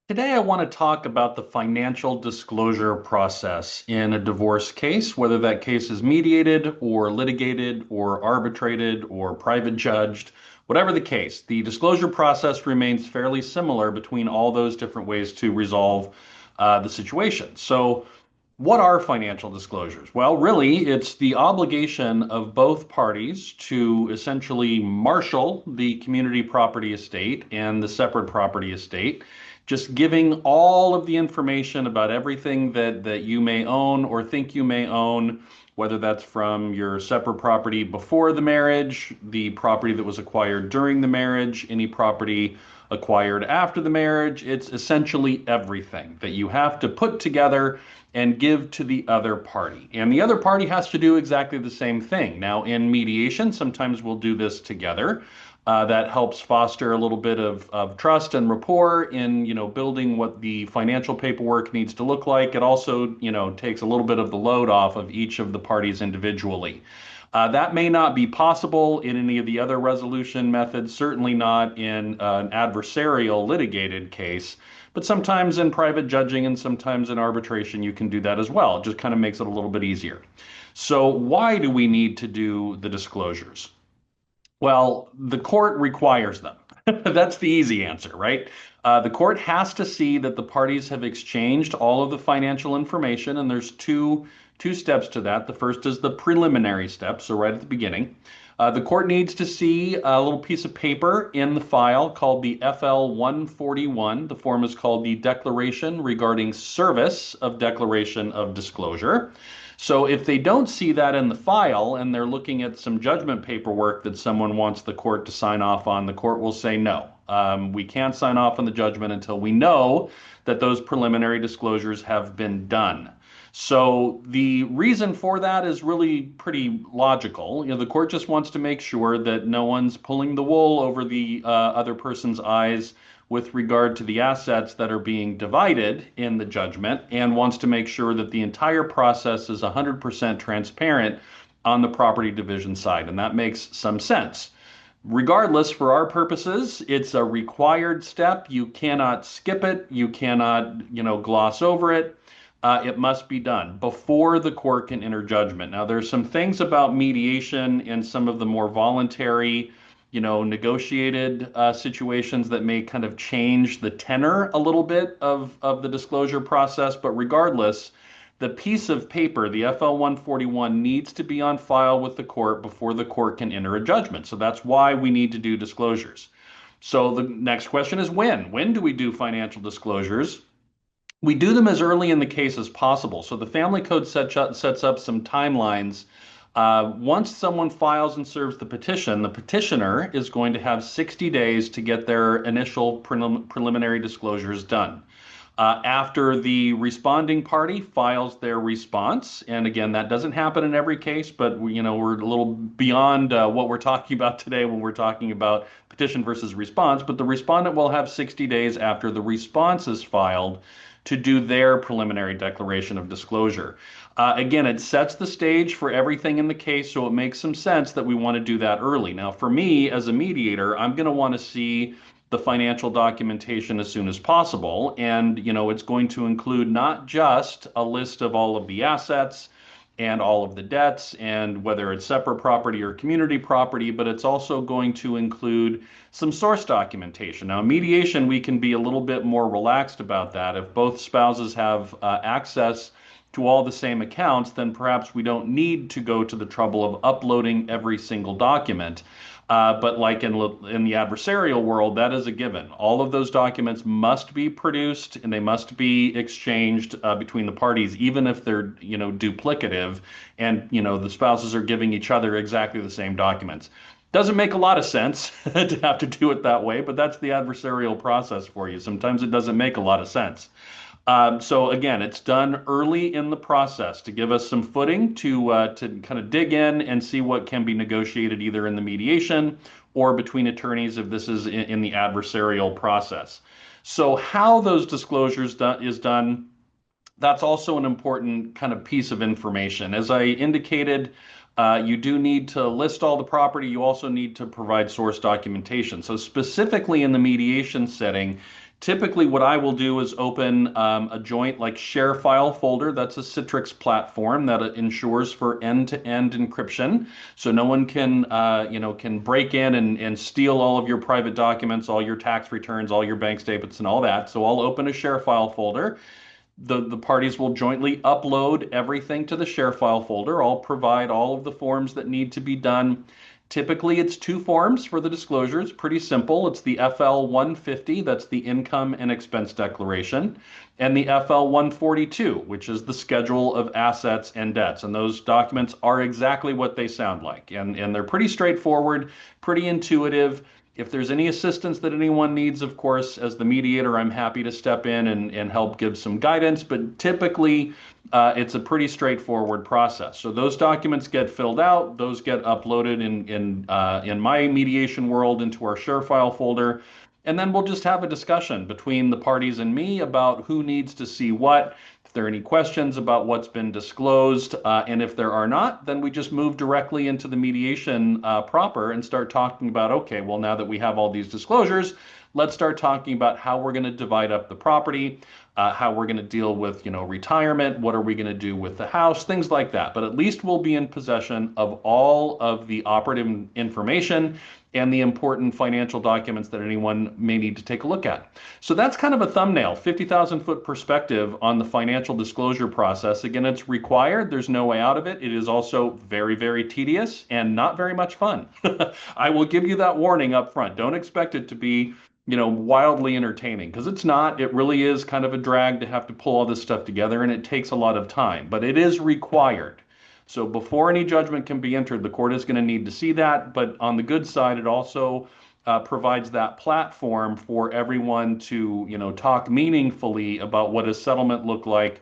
Today, I want to talk about the financial disclosure process in a divorce case, whether that case is mediated or litigated or arbitrated or private judged, whatever the case. The disclosure process remains fairly similar between all those different ways to resolve the situation. So, what are financial disclosures? Well, really, it's the obligation of both parties to essentially marshal the community property estate and the separate property estate, just giving all of the information about everything that you may own or think you may own, whether that's from your separate property before the marriage, the property that was acquired during the marriage, any property acquired after the marriage. It's essentially everything that you have to put together and give to the other party. And the other party has to do exactly the same thing. Now, in mediation, sometimes we'll do this together. That helps foster a little bit of trust and rapport in, building what the financial paperwork needs to look like. It also, takes a little bit of the load off of each of the parties individually. That may not be possible in any of the other resolution methods, certainly not in an adversarial litigated case, but sometimes in private judging and sometimes in arbitration, you can do that as well. It just kind of makes it a little bit easier. So, why do we need to do the disclosures? Well, the court requires them. That's the easy answer, right? The court has to see that the parties have exchanged all of the financial information, and there's two steps to that. The first is the preliminary step, so right at the beginning. The court needs to see a little piece of paper in the file called the FL 141. The form is called the Declaration Regarding Service of Declaration of Disclosure. So if they don't see that in the file and they're looking at some judgment paperwork that someone wants the court to sign off on, the court will say no. We can't sign off on the judgment until we know that those preliminary disclosures have been done. So the reason for that is really pretty logical. The court just wants to make sure that no one's pulling the wool over the other person's eyes with regard to the assets that are being divided in the judgment, and wants to make sure that the entire process is 100% transparent on the property division side. And that makes some sense. Regardless, for our purposes, it's a required step. You cannot skip it. You cannot, gloss over it. It must be done before the court can enter judgment. Now, there's some things about mediation and some of the more voluntary, negotiated situations that may kind of change the tenor a little bit of the disclosure process. But regardless, the piece of paper, the FL 141, needs to be on file with the court before the court can enter a judgment. So that's why we need to do disclosures. So the next question is when? When do we do financial disclosures? We do them as early in the case as possible. So the family code sets up some timelines. Once someone files and serves the petition, the petitioner is going to have 60 days to get their initial preliminary disclosures done. After the responding party files their response, and again, that doesn't happen in every case, but we're a little beyond what we're talking about today when we're talking about petition versus response. But the respondent will have 60 days after the response is filed to do their preliminary declaration of disclosure. Again, it sets the stage for everything in the case, so it makes some sense that we want to do that early. Now, for me as a mediator, I'm going to want to see the financial documentation as soon as possible. And, it's going to include not just a list of all of the assets and all of the debts and whether it's separate property or community property, but it's also going to include some source documentation. Now, mediation, we can be a little bit more relaxed about that. If both spouses have access to all the same accounts, then perhaps we don't need to go to the trouble of uploading every single document. But like in the adversarial world, that is a given. All of those documents must be produced and they must be exchanged between the parties, even if they're, duplicative and, the spouses are giving each other exactly the same documents. Doesn't make a lot of sense to have to do it that way, but that's the adversarial process for you. Sometimes it doesn't make a lot of sense. So again, it's done early in the process to give us some footing to kind of dig in and see what can be negotiated either in the mediation or between attorneys if this is in the adversarial process. So how those disclosures is done, that's also an important kind of piece of information. As I indicated, you do need to list all the property. You also need to provide source documentation. So specifically in the mediation setting, Typically, what I will do is open a joint like share file folder. That's a Citrix platform that ensures for end-to-end encryption, so no one can can break in and steal all of your private documents, all your tax returns, all your bank statements, and all that. So I'll open a share file folder. The parties will jointly upload everything to the share file folder. I'll provide all of the forms that need to be done. Typically, it's two forms for the disclosure. It's pretty simple. It's the FL 150, that's the income and expense declaration, and the FL 142, which is the schedule of assets and debts. And those documents are exactly what they sound like. And they're pretty straightforward, pretty intuitive. If there's any assistance that anyone needs, of course, as the mediator, I'm happy to step in and help give some guidance. But typically, it's a pretty straightforward process. So those documents get filled out, those get uploaded in my mediation world into our share file folder, and then we'll just have a discussion between the parties and me about who needs to see what. If there are any questions about what's been disclosed, and if there are not, then we just move directly into the mediation proper and start talking about, okay, well, now that we have all these disclosures, let's start talking about how we're going to divide up the property, how we're going to deal with, retirement, what are we going to do with the house, things like that. But at least we'll be in possession of all of the operative information and the important financial documents that anyone may need to take a look at. So that's kind of a thumbnail, 50,000-foot perspective on the financial disclosure process. Again, it's required. There's no way out of it. It is also very, very tedious and not very much fun. I will give you that warning up front. Don't expect it to be wildly entertaining, because it's not. It really is kind of a drag to have to pull all this stuff together, and it takes a lot of time, but it is required. So before any judgment can be entered, the court is going to need to see that. But on the good side, it also provides that platform for everyone to, talk meaningfully about what does settlement look like,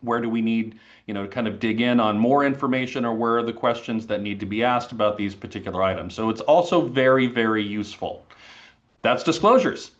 where do we need, to kind of dig in on more information, or where are the questions that need to be asked about these particular items. So it's also very, very useful. That's disclosures.